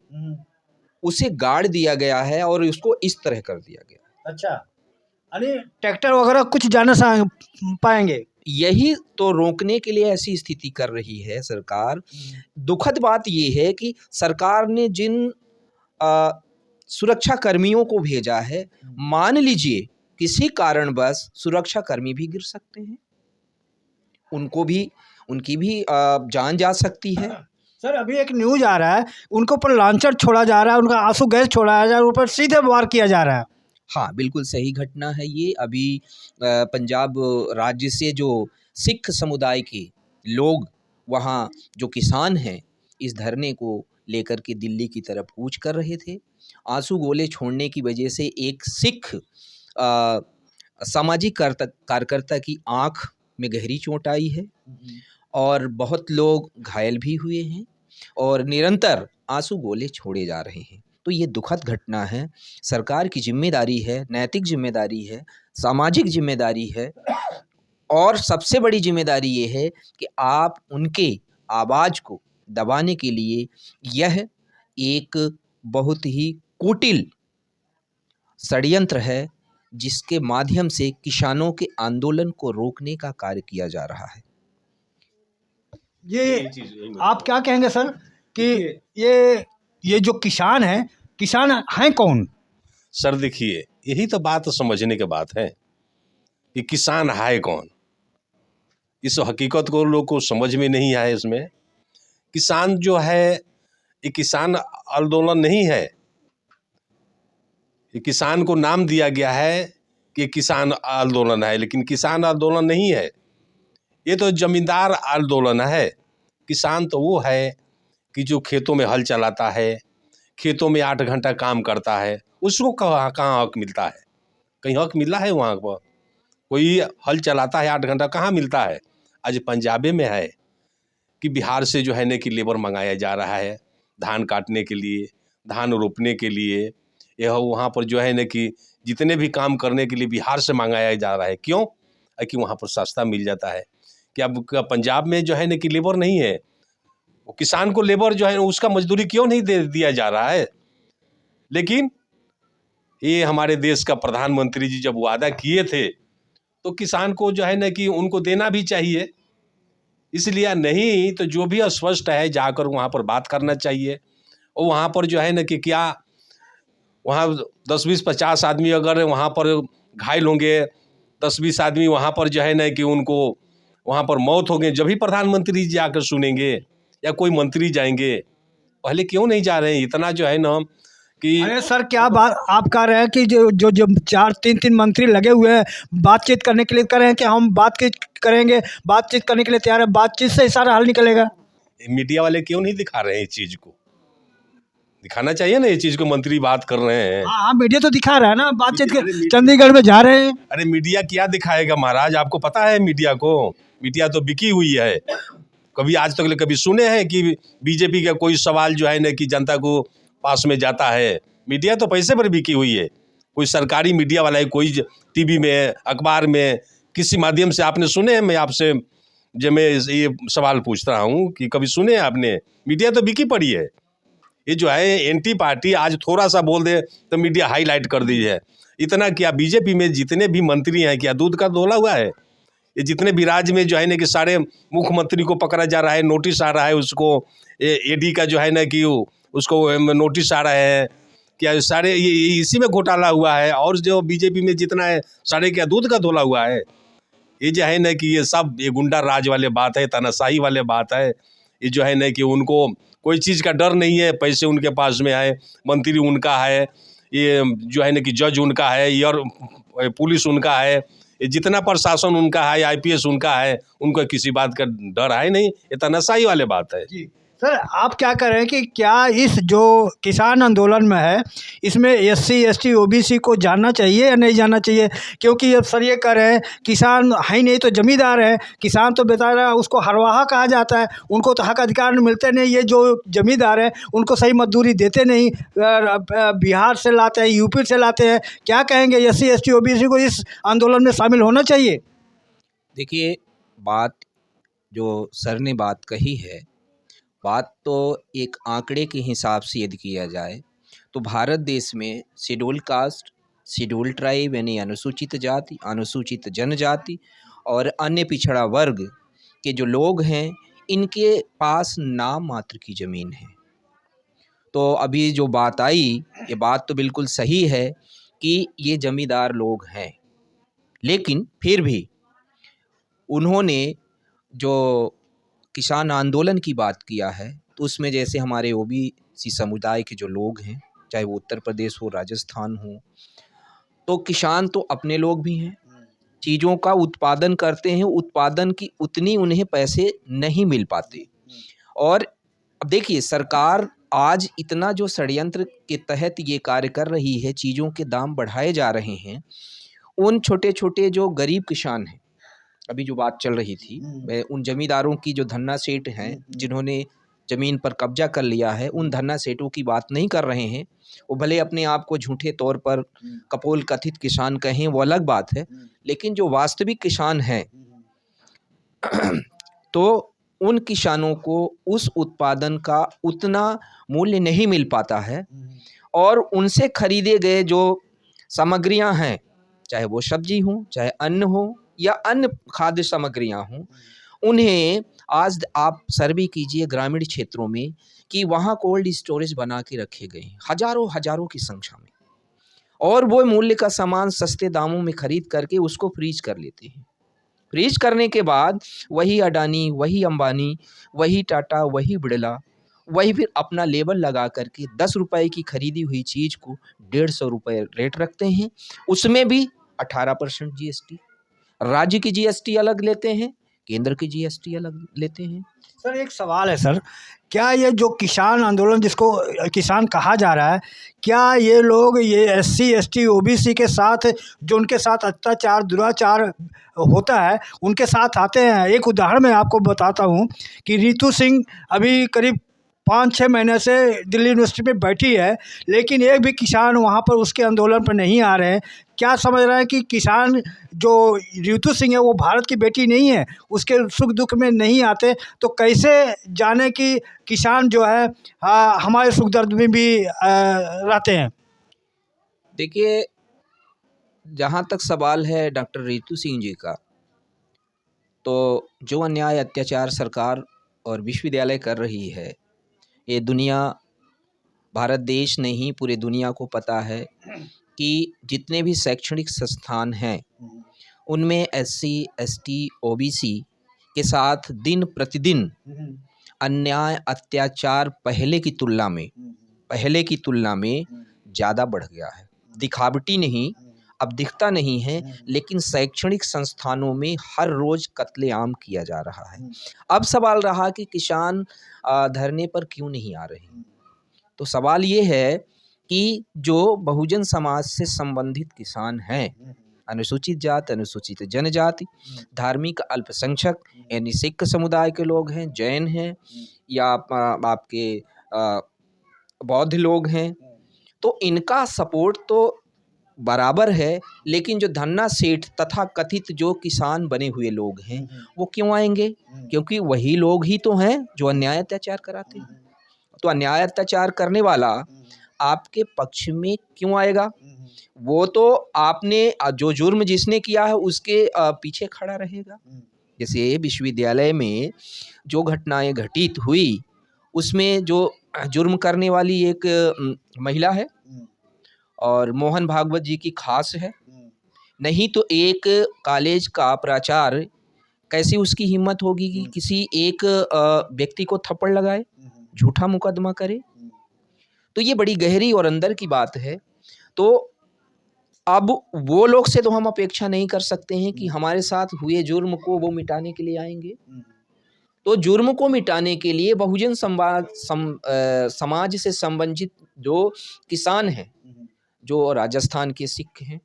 उसे गाड़ दिया गया है और उसको इस तरह कर दिया गया। अच्छा, अरे ट्रैक्टर वगैरह कुछ जाना पाएंगे? यही तो रोकने के लिए ऐसी स्थिति कर रही है सरकार। दुखद बात ये है कि सरकार ने जिन सुरक्षा कर्मियों को भेजा है, मान लीजिए किसी कारणवश सुरक्षा कर्मी भी गिर सकते हैं, उनकी भी जान जा सकती है। सर अभी एक न्यूज आ रहा है, उनके ऊपर लॉन्चर छोड़ा जा रहा है, उनका आंसू गैस छोड़ा जा रहा है, ऊपर सीधे वार किया जा रहा है। हाँ, बिल्कुल सही घटना है ये। अभी पंजाब राज्य से जो सिख समुदाय के लोग, वहाँ जो किसान हैं, इस धरने को लेकर के दिल्ली की तरफ कूच कर रहे थे। आंसू गोले छोड़ने की वजह से एक सिख सामाजिक कार्यकर्ता की आँख में गहरी चोट आई है और बहुत लोग घायल भी हुए हैं और निरंतर आंसू गोले छोड़े जा रहे हैं। तो ये दुखद घटना है। सरकार की जिम्मेदारी है, नैतिक जिम्मेदारी है, सामाजिक जिम्मेदारी है और सबसे बड़ी जिम्मेदारी ये है कि आप उनके आवाज़ को दबाने के लिए यह एक बहुत ही कुटिल षड्यंत्र है, जिसके माध्यम से किसानों के आंदोलन को रोकने का कार्य किया जा रहा है। ये आप क्या कहेंगे सर कि ये जो किसान हैं कौन? सर देखिए, यही तो बात समझने की बात है कि किसान है कौन। इस हकीकत को लोग को समझ में नहीं आया। इसमें किसान जो है ये किसान आंदोलन नहीं है, ये किसान को नाम दिया गया है कि किसान आंदोलन है, लेकिन किसान आंदोलन नहीं है, ये तो जमींदार आंदोलन है। किसान तो वो है कि जो खेतों में हल चलाता है, खेतों में 8 घंटा काम करता है, उसको कहाँ हक मिलता है? कहीं हक मिला है वहाँ पर? कोई हल चलाता है 8 घंटा, कहाँ मिलता है? आज पंजाबे में है कि बिहार से जो है ना कि लेबर मंगाया जा रहा है धान काटने के लिए, धान रोपने के लिए। यह वहाँ पर जो है ना कि जितने भी काम करने के लिए बिहार से मंगाया जा रहा है। क्यों? कि वहाँ पर सस्ता मिल जाता है। कि अब पंजाब में जो है ना कि लेबर नहीं है, वो किसान को लेबर जो है उसका मजदूरी क्यों नहीं दे दिया जा रहा है? लेकिन ये हमारे देश का प्रधानमंत्री जी जब वादा किए थे तो किसान को जो है ना कि उनको देना भी चाहिए। इसलिए नहीं तो जो भी अस्पष्ट है जाकर वहाँ पर बात करना चाहिए। और वहाँ पर जो है ना कि क्या वहाँ 10-20-50 आदमी अगर वहाँ पर घायल होंगे, 10-20 आदमी वहाँ पर जो है ना कि उनको वहाँ पर मौत हो गई, जब भी प्रधानमंत्री जी आकर सुनेंगे या कोई मंत्री जाएंगे। पहले क्यों नहीं जा रहे हैं? इतना जो है ना कि अरे सर, क्या बात आप कह रहे हैं कि जो 4-3 मंत्री लगे हुए हैं बातचीत करने के लिए, कह रहे हैं कि हम बातचीत करेंगे, बातचीत करने के लिए तैयार है, बातचीत से ही सारा हल निकलेगा। मीडिया वाले क्यों नहीं दिखा रहे हैं? इस चीज़ को दिखाना चाहिए ना, ये चीज़ को मंत्री बात कर रहे हैं। हाँ, मीडिया तो दिखा रहा है ना, बातचीत के चंडीगढ़ में जा रहे हैं। अरे मीडिया क्या दिखाएगा महाराज? आपको पता है मीडिया को, मीडिया तो बिकी हुई है। कभी आज तक कभी सुने हैं कि बीजेपी का कोई सवाल जो है ना कि जनता को पास में जाता है? मीडिया तो पैसे पर बिकी हुई है। कोई सरकारी मीडिया वाला है, कोई टीवी में, अखबार में, किसी माध्यम से आपने सुने हैं? मैं आपसे जब मैं ये सवाल पूछ रहा हूँ कि कभी सुने हैं आपने? मीडिया तो बिकी पड़ी है। ये जो है एंटी पार्टी आज थोड़ा सा बोल दे तो मीडिया हाईलाइट कर दी है। इतना क्या बीजेपी में जितने भी मंत्री हैं क्या दूध का धोला हुआ है? ये जितने भी राज्य में जो है ना कि सारे मुख्यमंत्री को पकड़ा जा रहा है, नोटिस आ रहा है उसको, ईडी का जो है ना कि उसको नोटिस आ रहा है, क्या सारे ये इसी में घोटाला हुआ है। और जो बीजेपी में जितना है सारे क्या दूध का धोला हुआ है? ये जो है ना कि ये सब ये गुंडा राज वाले बात है, तानाशाही वाले बात है। ये जो है ना कि उनको कोई चीज़ का डर नहीं है, पैसे उनके पास में है, मंत्री उनका है, ये जो है ना कि जज उनका है, ये और पुलिस उनका है, ये जितना प्रशासन उनका है, आईपीएस उनका है, उनको किसी बात का डर है नहीं। ये तानाशाही वाले बात है। जी सर, आप क्या कह रहे हैं कि क्या इस जो किसान आंदोलन में है इसमें एससी एसटी ओबीसी को जानना चाहिए या नहीं जानना चाहिए? क्योंकि अब सर ये कह रहे हैं किसान है ही नहीं तो जमींदार है, किसान तो बेचारा उसको हरवाहा कहा जाता है, उनको तो हक अधिकार मिलते नहीं। ये जो जमींदार है उनको सही मजदूरी देते नहीं, बिहार से लाते हैं, यूपी से लाते हैं। क्या कहेंगे, एससी एसटी ओबीसी को इस आंदोलन में शामिल होना चाहिए? देखिए, बात जो सर ने बात कही है, बात तो एक आंकड़े के हिसाब से यदि किया जाए तो भारत देश में शेड्यूल कास्ट, शेड्यूल ट्राइब यानी अनुसूचित जाति, अनुसूचित जनजाति और अन्य पिछड़ा वर्ग के जो लोग हैं इनके पास नाम मात्र की ज़मीन है। तो अभी जो बात आई, ये बात तो बिल्कुल सही है कि ये जमींदार लोग हैं, लेकिन फिर भी उन्होंने जो किसान आंदोलन की बात किया है तो उसमें जैसे हमारे ओबीसी समुदाय के जो लोग हैं, चाहे वो उत्तर प्रदेश हो, राजस्थान हो, तो किसान तो अपने लोग भी हैं, चीज़ों का उत्पादन करते हैं, उत्पादन की उतनी उन्हें पैसे नहीं मिल पाते। और अब देखिए, सरकार आज इतना जो षड्यंत्र के तहत ये कार्य कर रही है, चीज़ों के दाम बढ़ाए जा रहे हैं, उन छोटे छोटे जो गरीब किसान हैं, अभी जो बात चल रही थी, मैं उन जमींदारों की जो धन्ना सेठ हैं जिन्होंने ज़मीन पर कब्जा कर लिया है, उन धन्ना सेठों की बात नहीं कर रहे हैं। वो भले अपने आप को झूठे तौर पर कपोल कथित किसान कहें, वो अलग बात है, लेकिन जो वास्तविक किसान हैं तो उन किसानों को उस उत्पादन का उतना मूल्य नहीं मिल पाता है और उनसे खरीदे गए जो सामग्रियां हैं, चाहे वो सब्जी हो, चाहे अन्न हो या अन्य खाद्य सामग्रियां हों, उन्हें आज आप सर्वे कीजिए ग्रामीण क्षेत्रों में कि वहाँ कोल्ड स्टोरेज बना के रखे गए हैं हज़ारों हज़ारों की संख्या में, और वो मूल्य का सामान सस्ते दामों में खरीद करके उसको फ्रीज कर लेते हैं। फ्रीज करने के बाद वही अडानी, वही अंबानी, वही टाटा, वही बिड़ला, वही फिर अपना लेबल लगा करके 10 रुपए की खरीदी हुई चीज़ को 150 रुपए रेट रखते हैं। उसमें भी 18% जीएसटी। राज्य की जीएसटी अलग लेते हैं, केंद्र की जीएसटी अलग लेते हैं। सर एक सवाल है सर, क्या ये जो किसान आंदोलन जिसको किसान कहा जा रहा है, क्या ये लोग ये एससी एसटी ओबीसी के साथ जो उनके साथ अत्याचार दुराचार होता है उनके साथ आते हैं? एक उदाहरण मैं आपको बताता हूँ कि रितु सिंह अभी करीब 5-6 महीने से दिल्ली यूनिवर्सिटी में बैठी है, लेकिन एक भी किसान वहाँ पर उसके आंदोलन पर नहीं आ रहे हैं। क्या समझ रहे हैं कि किसान जो रितु सिंह है वो भारत की बेटी नहीं है, उसके सुख दुख में नहीं आते, तो कैसे जाने कि किसान जो है हमारे सुख दर्द में भी रहते हैं? देखिए, जहाँ तक सवाल है डॉक्टर रितु सिंह जी का, तो जो अन्याय अत्याचार सरकार और विश्वविद्यालय कर रही है, ये दुनिया, भारत देश नहीं पूरे दुनिया को पता है कि जितने भी शैक्षणिक संस्थान हैं उनमें एससी, एसटी, ओबीसी के साथ दिन प्रतिदिन अन्याय अत्याचार पहले की तुलना में ज़्यादा बढ़ गया है। दिखावटी नहीं, अब दिखता नहीं है, लेकिन शैक्षणिक संस्थानों में हर रोज़ कत्लेआम किया जा रहा है। अब सवाल रहा कि किसान धरने पर क्यों नहीं आ रहे? तो सवाल ये है कि जो बहुजन समाज से संबंधित किसान हैं, अनुसूचित जाति, अनुसूचित जनजाति, धार्मिक अल्पसंख्यक यानी सिख समुदाय के लोग हैं, जैन हैं या आपके बौद्ध लोग हैं, तो इनका सपोर्ट तो बराबर है, लेकिन जो धन्ना सेठ तथा कथित जो किसान बने हुए लोग हैं वो क्यों आएंगे? क्योंकि वही लोग ही तो हैं जो अन्याय अत्याचार कराते हैं। तो अन्याय अत्याचार करने वाला आपके पक्ष में क्यों आएगा? वो तो आपने जो जुर्म जिसने किया है उसके पीछे खड़ा रहेगा। जैसे विश्वविद्यालय में जो घटनाएं घटित हुई उसमें जो जुर्म करने वाली एक महिला है और मोहन भागवत जी की खास है, नहीं तो एक कॉलेज का प्राचार्य कैसी उसकी हिम्मत होगी कि किसी एक व्यक्ति को थप्पड़ लगाए, झूठा मुकदमा करे? तो ये बड़ी गहरी और अंदर की बात है। तो अब वो लोग से तो हम अपेक्षा नहीं कर सकते हैं कि हमारे साथ हुए जुर्म को वो मिटाने के लिए आएंगे। तो जुर्म को मिटाने के लिए बहुजन समाज से संबंधित जो किसान हैं, जो राजस्थान के सिख हैं,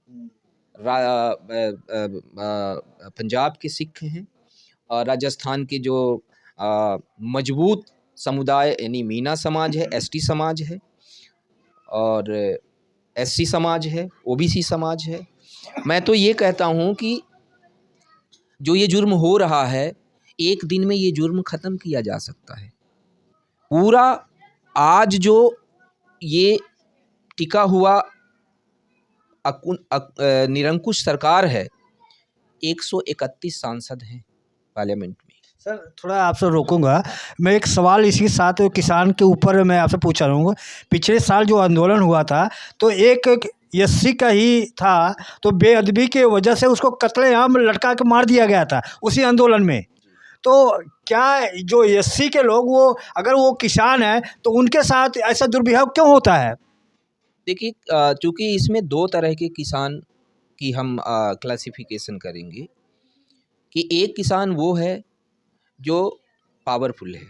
पंजाब के सिख हैं, राजस्थान के जो मजबूत समुदाय यानी मीना समाज है, एसटी समाज है और एससी समाज है, ओबीसी समाज है। मैं तो ये कहता हूँ कि जो ये जुर्म हो रहा है, एक दिन में ये जुर्म ख़त्म किया जा सकता है। पूरा आज जो ये टिका हुआ निरंकुश सरकार है, 131 सांसद हैं पार्लियामेंट में। सर थोड़ा आपसे रोकूंगा, मैं एक सवाल इसी साथ किसान के ऊपर मैं आपसे पूछ रहा हूँ। पिछले साल जो आंदोलन हुआ था तो एक एससी का ही था, तो बेअदबी के वजह से उसको कत्लेआम लटका के मार दिया गया था उसी आंदोलन में। तो क्या जो एससी के लोग वो अगर वो किसान है तो उनके साथ ऐसा दुर्व्यवहार क्यों होता है? देखिए, चूँकि इसमें 2 तरह के किसान की हम क्लासिफिकेशन करेंगे कि एक किसान वो है जो पावरफुल है।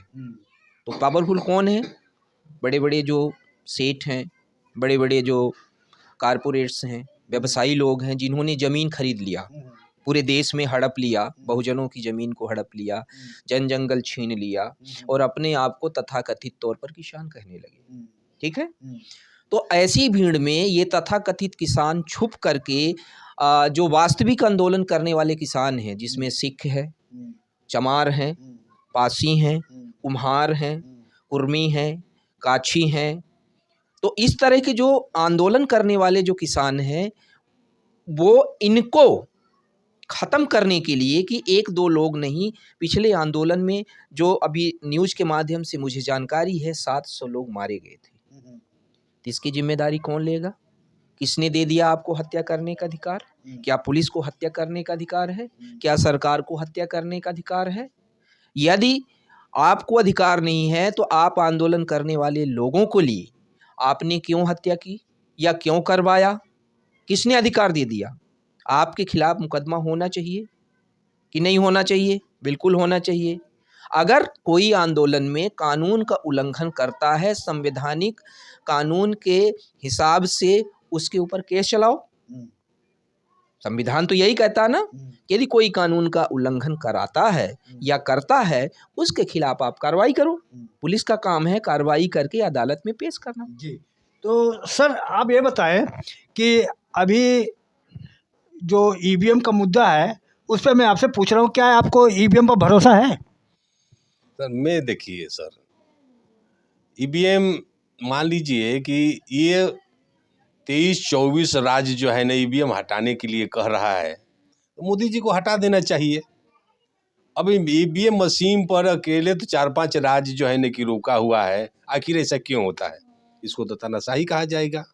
तो पावरफुल कौन है? बड़े-बड़े जो सेठ हैं, बड़े-बड़े जो कारपोरेट्स हैं, व्यवसायी लोग हैं जिन्होंने ज़मीन खरीद लिया, पूरे देश में हड़प लिया, बहुजनों की ज़मीन को हड़प लिया, जन जंगल छीन लिया और अपने आप को तथाकथित तौर पर किसान कहने लगे। ठीक है? तो ऐसी भीड़ में ये तथाकथित किसान छुप करके जो वास्तविक आंदोलन करने वाले किसान हैं, जिसमें सिख है, चमार हैं, पासी हैं, कुम्हार हैं, कुर्मी हैं, काछी हैं, तो इस तरह के जो आंदोलन करने वाले जो किसान हैं, वो इनको ख़त्म करने के लिए कि 1-2 लोग नहीं, पिछले आंदोलन में जो अभी न्यूज़ के माध्यम से मुझे जानकारी है 700 लोग मारे गए थे। तो इसकी जिम्मेदारी कौन लेगा? किसने दे दिया आपको हत्या करने का अधिकार? क्या पुलिस को हत्या करने का अधिकार है? क्या सरकार को हत्या करने का अधिकार है? यदि आपको अधिकार नहीं है तो आप आंदोलन करने वाले लोगों को लिए आपने क्यों हत्या की या क्यों करवाया? किसने अधिकार दे दिया? आपके खिलाफ मुकदमा होना चाहिए कि नहीं होना चाहिए? बिल्कुल होना चाहिए। अगर कोई आंदोलन में कानून का उल्लंघन करता है, संवैधानिक कानून के हिसाब से उसके ऊपर केस चलाओ। संविधान तो यही कहता है ना कि यदि कोई कानून का उल्लंघन कराता है या करता है, उसके खिलाफ आप कार्रवाई करो। पुलिस का काम है कार्रवाई करके अदालत में पेश करना। जी। तो सर आप ये बताएं कि अभी जो ईवीएम का मुद्दा है उस पर मैं आपसे पूछ रहा हूँ, क्या आपको ईवीएम पर भरोसा है? सर मैं देखिए सर, ईवीएम मान लीजिए कि ये 23-24 राज्य जो है ना ईवीएम हटाने के लिए कह रहा है, तो मोदी जी को हटा देना चाहिए। अभी ईवीएम मशीन पर अकेले तो 4-5 राज्य जो है ना कि रोका हुआ है। आखिर ऐसा क्यों होता है? इसको तो तानाशाही कहा जाएगा।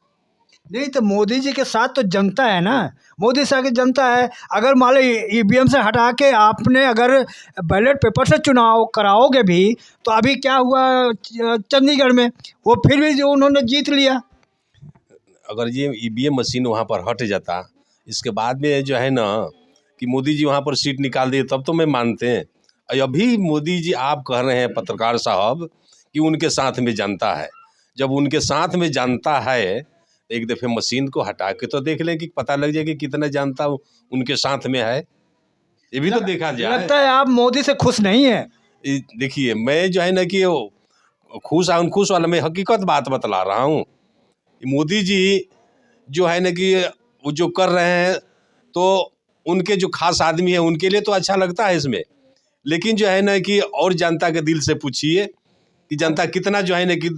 नहीं तो मोदी जी के साथ तो जनता है ना, मोदी साहब की जनता है। अगर मान लो ईवीएम से हटा के आपने अगर बैलेट पेपर से चुनाव कराओगे भी, तो अभी क्या हुआ चंडीगढ़ में, वो फिर भी जो उन्होंने जीत लिया। अगर ये ईवीएम मशीन वहाँ पर हट जाता, इसके बाद में जो है ना कि मोदी जी वहाँ पर सीट निकाल दिए, तब तो मैं मानते हैं। अभी मोदी जी आप कह रहे हैं पत्रकार साहब कि उनके साथ में जनता है। जब उनके साथ में जनता है, एक दफ़े मशीन को हटा के तो देख लें कि पता लग जाए कि कितना जनता उनके साथ में है। ये भी तो देखा जाए। लगता है आप मोदी से खुश नहीं है। देखिए मैं जो है ना कि खुश खुश वाला मैं हकीकत बात बतला रहा हूँ। मोदी जी जो है ना कि वो जो कर रहे हैं, तो उनके जो खास आदमी है उनके लिए तो अच्छा लगता है इसमें। लेकिन जो है ना कि और जनता के दिल से पूछिए कि जनता कितना जो है ना कि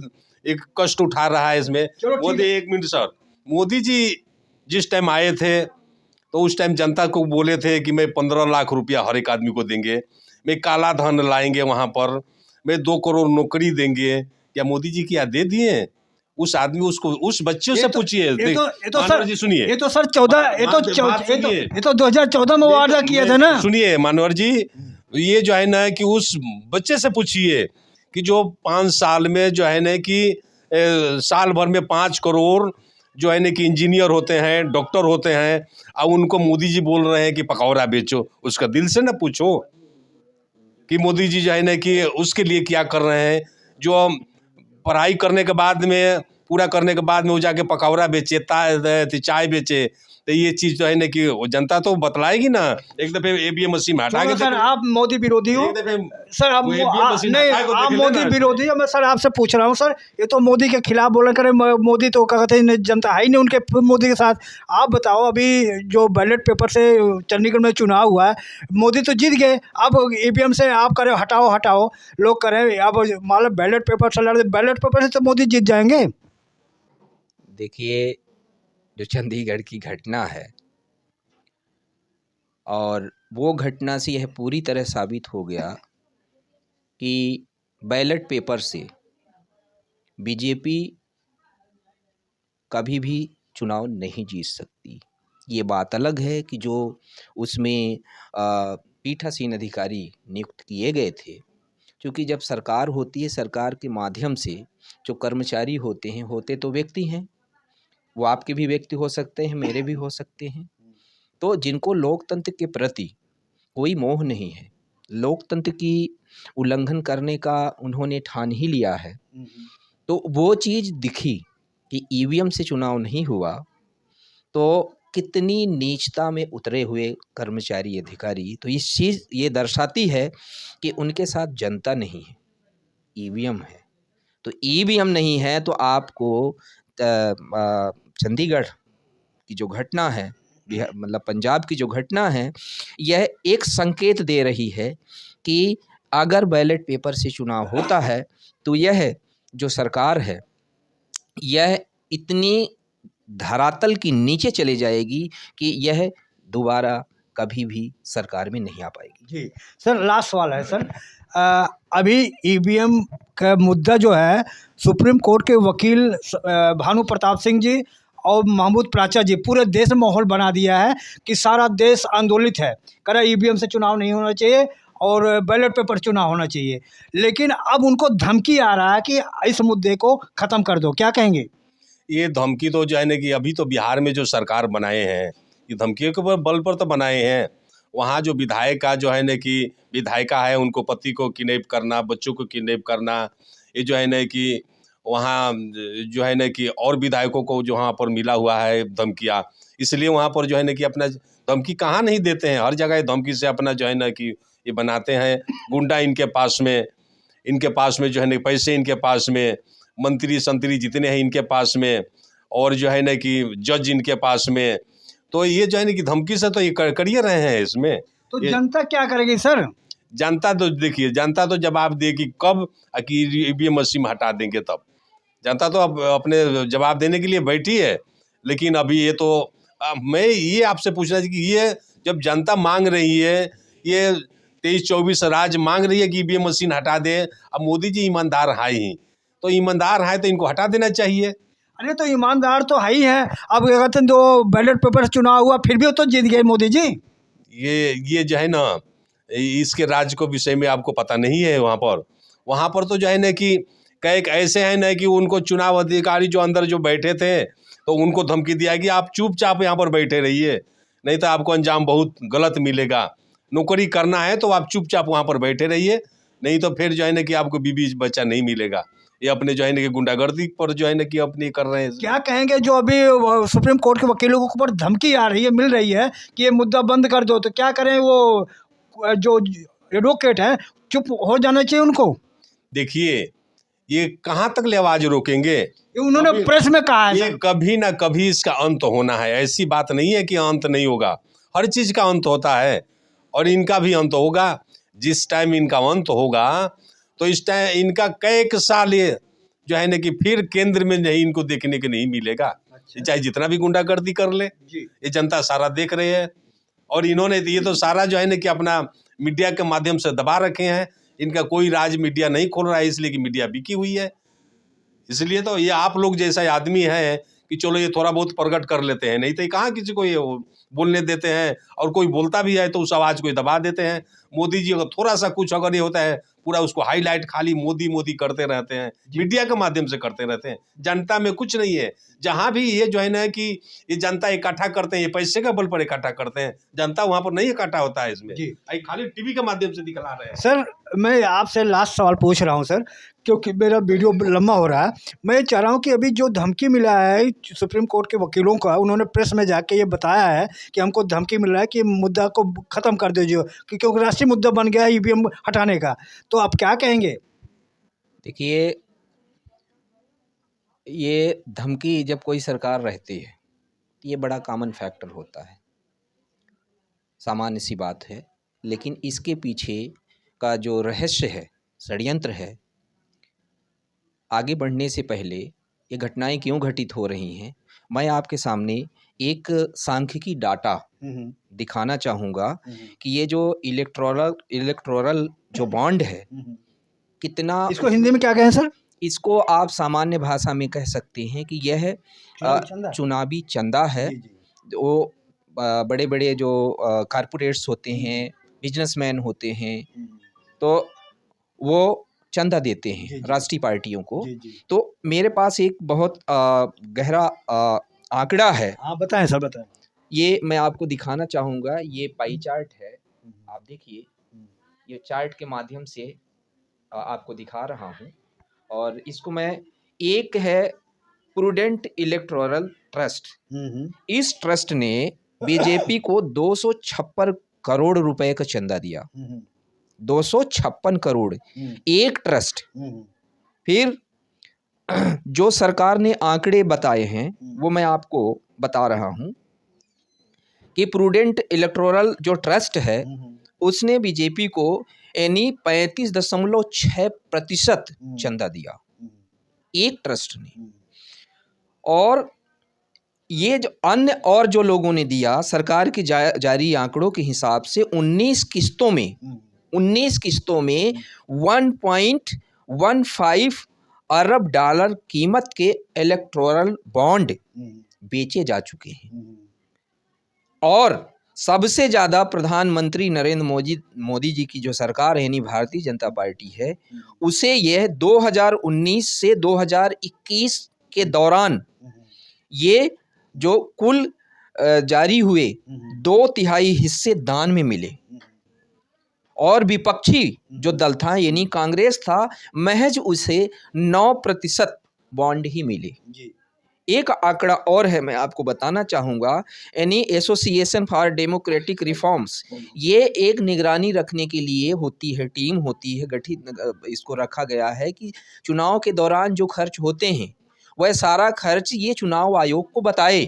एक कष्ट उठा रहा है इसमें। मोदी, एक मिनट सर, मोदी जी जिस टाइम आए थे तो उस टाइम जनता को बोले थे कि मैं 15 लाख रुपया हर एक आदमी को देंगे, मैं काला धन लाएंगे वहाँ पर, मैं 2 करोड़ नौकरी देंगे। क्या मोदी जी क्या दे दिए? उस आदमी उसको उस बच्चों से पूछिए। ये तो मानवर जी सुनिए, ये तो सर 2014 में वादा किया था ना। सुनिए मानवर जी, ये जो है ना कि उस बच्चे से पूछिए कि जो 5 साल में जो है ना कि साल भर में 5 करोड़ जो है ना कि इंजीनियर होते हैं, डॉक्टर होते हैं, अब उनको मोदी जी बोल रहे हैं कि पकौड़ा बेचो। उसका दिल से ना पूछो कि मोदी जी जो है ना कि उसके लिए क्या कर रहे हैं। जो पढ़ाई करने के बाद में, पूरा करने के बाद में वो जाके पकौड़ा बेचे, चाय बेचे, तो ये चीज़ जो है ना कि वो जनता तो बतलाएगी ना। एक दफ़े ईवीएम मशीन हटा के सर आप मोदी विरोधी हो सर, आप नहीं, आप मोदी विरोधी हो। मैं सर आपसे पूछ रहा हूँ सर, ये तो मोदी के खिलाफ बोला करे, मोदी तो कहते हैं जनता है ही नहीं उनके मोदी के साथ। आप बताओ, अभी जो बैलेट पेपर से चंडीगढ़ में चुनाव हुआ है, मोदी तो जीत गए, अब ईवीएम से आप करें हटाओ हटाओ, लोग करें अब मान लो बैलेट पेपर से लड़े, बैलेट पेपर से तो मोदी जीत जाएंगे। देखिए, जो चंडीगढ़ की घटना है और वो घटना से यह पूरी तरह साबित हो गया कि बैलेट पेपर से बीजेपी कभी भी चुनाव नहीं जीत सकती। ये बात अलग है कि जो उसमें पीठासीन अधिकारी नियुक्त किए गए थे, क्योंकि जब सरकार होती है, सरकार के माध्यम से जो कर्मचारी होते हैं, होते तो व्यक्ति हैं, वो आपके भी व्यक्ति हो सकते हैं, मेरे भी हो सकते हैं। तो जिनको लोकतंत्र के प्रति कोई मोह नहीं है, लोकतंत्र की उल्लंघन करने का उन्होंने ठान ही लिया है, तो वो चीज़ दिखी कि ईवीएम से चुनाव नहीं हुआ तो कितनी नीचता में उतरे हुए कर्मचारी अधिकारी। तो इस चीज़ ये दर्शाती है कि उनके साथ जनता नहीं है, ईवीएम है। तो ईवीएम नहीं है तो आपको चंडीगढ़ की जो घटना है, मतलब पंजाब की जो घटना है, यह एक संकेत दे रही है कि अगर बैलेट पेपर से चुनाव होता है तो यह जो सरकार है, यह इतनी धरातल की नीचे चली जाएगी कि यह दोबारा कभी भी सरकार में नहीं आ पाएगी। जी सर, लास्ट सवाल है सर, अभी ईवीएम का मुद्दा जो है, सुप्रीम कोर्ट के वकील भानु प्रताप सिंह जी और महमूद प्राचा जी पूरे देश में माहौल बना दिया है कि सारा देश आंदोलित है, कह रहा ईवीएम से चुनाव नहीं होना चाहिए और बैलेट पेपर चुनाव होना चाहिए। लेकिन अब उनको धमकी आ रहा है कि इस मुद्दे को ख़त्म कर दो, क्या कहेंगे? ये धमकी तो जो है ना कि अभी तो बिहार में जो सरकार बनाए हैं, ये धमकियों के बल पर तो बनाए हैं। वहाँ जो विधायक का जो है ना कि विधायिका है, उनको पति को किडनैप करना, बच्चों को किडनैप करना, ये जो है ना कि वहाँ जो है ना कि और विधायकों को जो वहाँ पर मिला हुआ है धमकियाँ, इसलिए वहाँ पर जो है ना कि अपना धमकी कहाँ नहीं देते हैं, हर जगह धमकी से अपना जो है ना कि ये बनाते हैं। गुंडा इनके पास में जो है ना पैसे, इनके पास में मंत्री संतरी जितने हैं इनके पास में, और जो है ना कि जज इनके पास में, तो ये जो है ना कि धमकी से तो ये कर ही रहे हैं इसमें। तो जनता क्या करेगी सर? जनता तो देखिए, जनता तो जवाब देगी कब कि ईवीएम मशीन हटा देंगे तब। जनता तो अब अपने जवाब देने के लिए बैठी है। लेकिन अभी ये तो मैं ये आपसे पूछना चाहिए कि ये जब जनता मांग रही है, ये 23-24 राज्य मांग रही है कि ईवीएम मशीन हटा दें, अब मोदी जी ईमानदार हैं ही, तो ईमानदार है तो इनको हटा देना चाहिए। अरे तो ईमानदार तो है ही है। अब क्या कहते हैं, जो बैलेट पेपर से चुनाव हुआ फिर भी तो जीत गए मोदी जी। ये जो है ना, इसके राज्य को विषय में आपको पता नहीं है। वहाँ पर तो जो है ना कि कई ऐसे हैं ना कि उनको चुनाव अधिकारी जो अंदर जो बैठे थे, तो उनको धमकी दिया कि आप चुपचाप यहाँ पर बैठे रहिए, नहीं तो आपको अंजाम बहुत गलत मिलेगा। नौकरी करना है तो आप चुपचाप वहाँ पर बैठे रहिए, नहीं तो फिर जो है ना कि आपको बीबी बच्चा नहीं मिलेगा। ये अपने जो है ना कि गुंडागर्दी पर जो है ना कि अपनी कर रहे हैं। क्या कहेंगे जो अभी सुप्रीम कोर्ट के वकीलों के ऊपर धमकी आ रही है, मिल रही है कि ये मुद्दा बंद कर दो, तो क्या करें? वो जो एडवोकेट हैं चुप हो जाना चाहिए उनको? देखिए, ये कहाँ तक ले आवाज रोकेंगे? ये उन्होंने प्रेस में कहा है ये सर। कभी ना कभी इसका अंत होना है, ऐसी बात नहीं है कि अंत नहीं होगा। हर चीज का अंत होता है और इनका भी अंत होगा। जिस टाइम इनका अंत होगा तो इस टाइम इनका कई साल ये जो है ना कि फिर केंद्र में नहीं इनको देखने के नहीं मिलेगा। अच्छा। चाहे जितना भी गुंडागर्दी कर ले, ये जनता सारा देख रहे हैं। और इन्होंने ये तो सारा जो है ना कि अपना मीडिया के माध्यम से दबा रखे हैं। इनका कोई राज मीडिया नहीं खोल रहा है, इसलिए कि मीडिया बिकी हुई है। इसलिए तो ये आप लोग जैसा आदमी है कि चलो ये थोड़ा बहुत प्रकट कर लेते हैं, नहीं तो ये कहाँ किसी को ये बोलने देते हैं। और कोई बोलता भी है तो उस आवाज़ को दबा देते हैं। मोदी जी अगर थोड़ा सा कुछ अगर ये होता है, पूरा उसको हाईलाइट खाली मोदी मोदी करते रहते हैं, मीडिया के माध्यम से करते रहते हैं। जनता में कुछ नहीं है। जहाँ भी ये जो है ना कि ये जनता इकट्ठा करते हैं, ये पैसे के बल पर इकट्ठा करते हैं, जनता वहाँ पर नहीं इकट्ठा होता है इसमें। खाली टीवी के माध्यम से दिखला रहे हैं। सर मैं आपसे लास्ट सवाल पूछ रहा हूँ सर, क्योंकि मेरा वीडियो लंबा हो रहा है। मैं चाह रहा हूँ कि अभी जो धमकी मिला है सुप्रीम कोर्ट के वकीलों का, उन्होंने प्रेस में जाके ये बताया है कि हमको धमकी मिल रहा है कि मुद्दा को ख़त्म कर दीजिए, क्योंकि राष्ट्रीय मुद्दा बन गया है ईवीएम हटाने का। तो आप क्या कहेंगे? देखिए, ये धमकी जब कोई सरकार रहती है, ये बड़ा कॉमन फैक्टर होता है, सामान्य सी बात है। लेकिन इसके पीछे का जो रहस्य है, षड्यंत्र है, आगे बढ़ने से पहले ये घटनाएं क्यों घटित हो रही हैं, मैं आपके सामने एक सांख्यिकी डाटा दिखाना चाहूँगा कि ये जो इलेक्टोरल जो बॉन्ड है, कितना, इसको हिंदी में क्या कहें सर? इसको आप सामान्य भाषा में कह सकते हैं कि यह चुनावी चंदा है। वो बड़े बड़े जो कारपोरेट्स होते हैं, बिजनेसमैन होते हैं, तो वो चंदा देते हैं राष्ट्रीय पार्टियों को। तो मेरे पास एक बहुत गहरा आंकड़ा है। हाँ बताएं सर, बताएं। ये मैं आपको दिखाना चाहूँगा। ये पाई चार्ट है, आप देखिए, ये चार्ट के माध्यम से आपको दिखा रहा हूँ। और इसको मैं, एक है प्रूडेंट इलेक्टोरल ट्रस्ट। इस ट्रस्ट ने बीजेपी को 256 करोड़ रुपए का चंदा दिया। 256 करोड़ एक ट्रस्ट। फिर जो सरकार ने आंकड़े बताए हैं वो मैं आपको बता रहा हूं कि प्रूडेंट इलेक्टोरल जो ट्रस्ट है उसने बीजेपी को यानी 35.6% चंदा दिया, एक ट्रस्ट ने। और ये जो अन्य और जो लोगों ने दिया, सरकार के जारी आंकड़ों के हिसाब से 19 किस्तों में 1.15 अरब डॉलर कीमत के इलेक्टोरल बॉन्ड बेचे जा चुके हैं। और सबसे ज़्यादा प्रधानमंत्री नरेंद्र मोदी जी की जो सरकार है यानी भारतीय जनता पार्टी है, उसे यह 2019 से 2021 के दौरान ये जो कुल जारी हुए 2/3 हिस्से दान में मिले। और विपक्षी जो दल था यानी कांग्रेस था, महज उसे 9% बॉन्ड ही मिले। एक आंकड़ा और है, मैं आपको बताना चाहूँगा, यानी एसोसिएशन फॉर डेमोक्रेटिक रिफॉर्म्स, ये एक निगरानी रखने के लिए होती है, टीम होती है गठित, इसको रखा गया है कि चुनाव के दौरान जो खर्च होते हैं वह सारा खर्च ये चुनाव आयोग को बताए,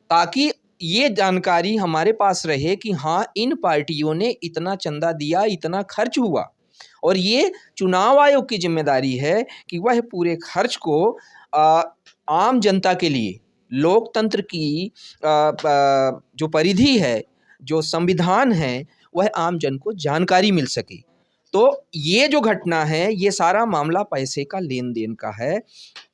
ताकि ये जानकारी हमारे पास रहे कि हाँ, इन पार्टियों ने इतना चंदा दिया, इतना खर्च हुआ। और ये चुनाव आयोग की जिम्मेदारी है कि वह पूरे खर्च को आम जनता के लिए, लोकतंत्र की जो परिधि है, जो संविधान है, वह आम जन को जानकारी मिल सके। तो ये जो घटना है, ये सारा मामला पैसे का लेन देन का है।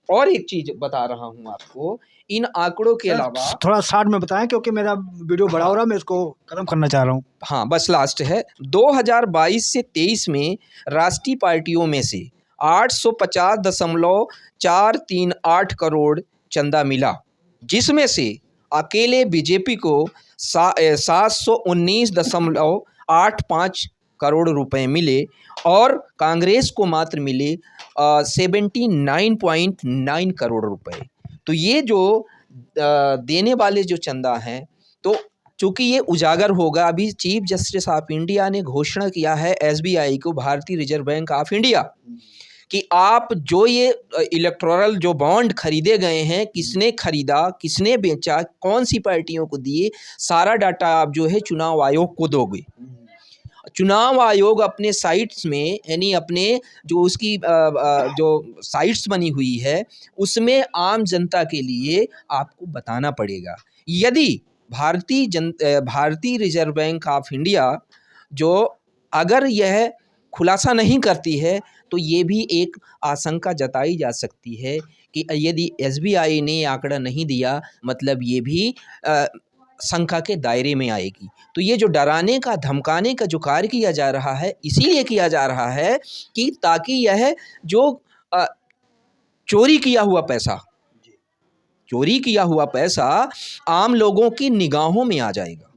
और एक चीज बता रहा हूँ आपको, इन आंकड़ों के अलावा थोड़ा शॉर्ट में बताएं क्योंकि मेरा वीडियो बड़ा हो रहा है, मैं इसको खत्म करना चाह रहा हूँ। हाँ, बस लास्ट है। 2022 से 23 में राष्ट्रीय पार्टियों में से 850.438 करोड़ चंदा मिला, जिसमें से अकेले बीजेपी को 719.85 करोड़ रुपए मिले और कांग्रेस को मात्र मिले 79.9 करोड़ रुपए। तो ये जो देने वाले जो चंदा हैं, तो चूँकि ये उजागर होगा, अभी चीफ जस्टिस ऑफ इंडिया ने घोषणा किया है एसबीआई को, भारतीय रिजर्व बैंक ऑफ इंडिया, कि आप जो ये इलेक्टोरल जो बॉन्ड खरीदे गए हैं, किसने खरीदा, किसने बेचा, कौन सी पार्टियों को दिए, सारा डाटा आप जो है चुनाव आयोग को दोगे। चुनाव आयोग अपने साइट्स में, यानी अपने जो उसकी जो साइट्स बनी हुई है, उसमें आम जनता के लिए आपको बताना पड़ेगा। यदि भारतीय रिजर्व बैंक ऑफ इंडिया जो अगर यह खुलासा नहीं करती है, तो ये भी एक आशंका जताई जा सकती है कि यदि एसबीआई ने आंकड़ा नहीं दिया, मतलब ये भी शंका के दायरे में आएगी। तो ये जो डराने का, धमकाने का जो कार्य किया जा रहा है, इसीलिए किया जा रहा है कि ताकि यह जो चोरी किया हुआ पैसा आम लोगों की निगाहों में आ जाएगा।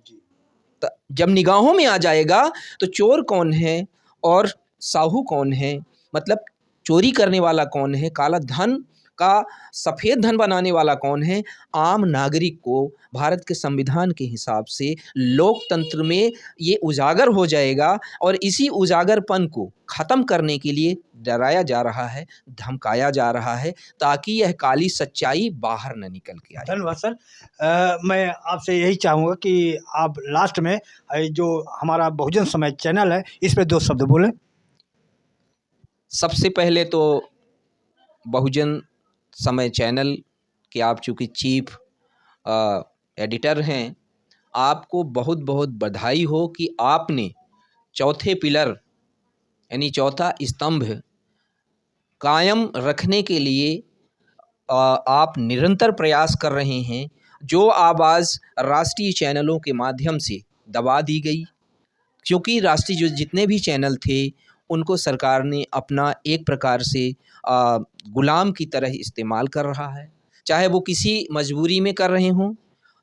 जब निगाहों में आ जाएगा तो चोर कौन है और साहू कौन है, मतलब चोरी करने वाला कौन है, काला धन का सफ़ेद धन बनाने वाला कौन है, आम नागरिक को भारत के संविधान के हिसाब से लोकतंत्र में ये उजागर हो जाएगा। और इसी उजागरपन को ख़त्म करने के लिए डराया जा रहा है, धमकाया जा रहा है, ताकि यह काली सच्चाई बाहर न निकल के आए। धन्यवाद सर। मैं आपसे यही चाहूँगा कि आप लास्ट में जो हमारा बहुजन समय चैनल है, इस पे 2 शब्द बोलें। सबसे पहले तो बहुजन समय चैनल के आप चूँकि चीफ एडिटर हैं, आपको बहुत बहुत बधाई हो कि आपने चौथे पिलर यानी चौथा स्तंभ कायम रखने के लिए आप निरंतर प्रयास कर रहे हैं। जो आवाज़ राष्ट्रीय चैनलों के माध्यम से दबा दी गई, क्योंकि राष्ट्रीय जो जितने भी चैनल थे उनको सरकार ने अपना एक प्रकार से गुलाम की तरह इस्तेमाल कर रहा है, चाहे वो किसी मजबूरी में कर रहे हों,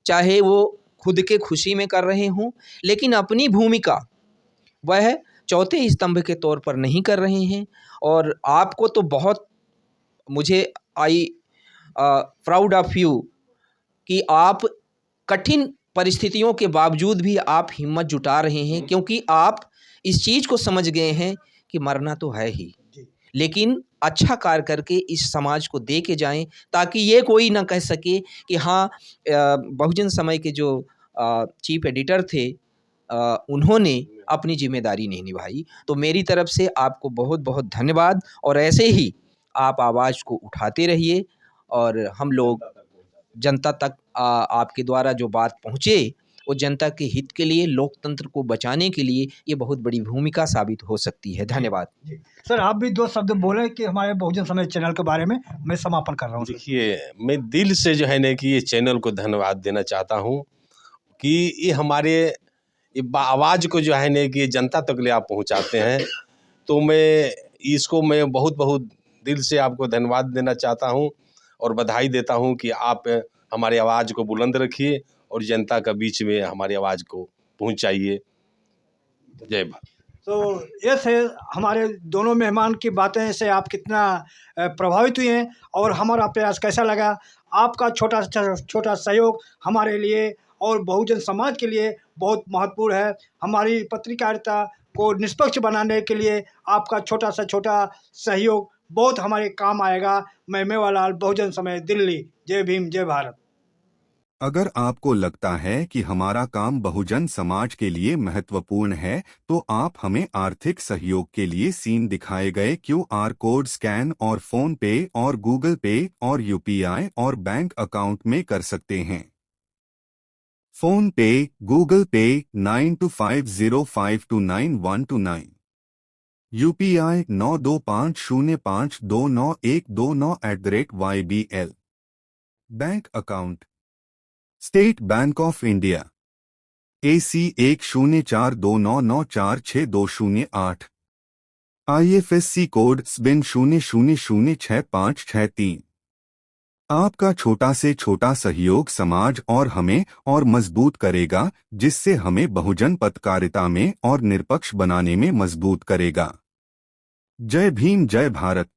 चाहे वो खुद के खुशी में कर रहे हों, लेकिन अपनी भूमिका वह चौथे स्तंभ के तौर पर नहीं कर रहे हैं। और आपको तो बहुत, मुझे प्राउड ऑफ यू कि आप कठिन परिस्थितियों के बावजूद भी आप हिम्मत जुटा रहे हैं, क्योंकि आप इस चीज़ को समझ गए हैं कि मरना तो है ही, लेकिन अच्छा कार्य करके इस समाज को दे के जाएं, ताकि ये कोई ना कह सके कि हाँ, बहुजन समय के जो चीफ एडिटर थे उन्होंने अपनी जिम्मेदारी नहीं निभाई। तो मेरी तरफ से आपको बहुत बहुत धन्यवाद, और ऐसे ही आप आवाज़ को उठाते रहिए, और हम लोग जनता तक आपके द्वारा जो बात पहुँचे और जनता के हित के लिए, लोकतंत्र को बचाने के लिए ये बहुत बड़ी भूमिका साबित हो सकती है। धन्यवाद। जी सर, आप भी 2 शब्द बोलें कि हमारे बहुजन समाज चैनल के बारे में मैं समापन कर रहा हूँ। देखिए, मैं दिल से जो है ना कि ये चैनल को धन्यवाद देना चाहता हूँ कि ये हमारे ये आवाज़ को जो है ना कि जनता तक ले आप पहुँचाते हैं। तो मैं बहुत बहुत दिल से आपको धन्यवाद देना चाहता हूँ और बधाई देता हूँ कि आप हमारी आवाज़ को बुलंद रखिए और जनता के बीच में हमारी आवाज़ को पहुँचाइए। जय भारत। तो ये थे हमारे दोनों मेहमान की बातें से आप कितना प्रभावित हुए हैं और हमारा प्रयास कैसा लगा। आपका छोटा सहयोग हमारे लिए और बहुजन समाज के लिए बहुत महत्वपूर्ण है। हमारी पत्रकारिता को निष्पक्ष बनाने के लिए आपका छोटा सहयोग बहुत हमारे काम आएगा। मैं मेवालाल, बहुजन समाज, दिल्ली। जय भीम, जय भारत। अगर आपको लगता है कि हमारा काम बहुजन समाज के लिए महत्वपूर्ण है, तो आप हमें आर्थिक सहयोग के लिए सीन दिखाए गए QR कोड स्कैन और फोन पे और गूगल पे और UPI और बैंक अकाउंट में कर सकते हैं। फोन पे, गूगल पे 9250529129, UPI 9250529129@YBL। Bank account state bank of India AC 1042994628, IFSC code SBIN 00066563। आपका छोटा से छोटा सहयोग समाज और हमें और मजबूत करेगा, जिससे हमें बहुजन पत्रकारिता में और निष्पक्ष बनाने में मजबूत करेगा। जय भीम, जय भारत।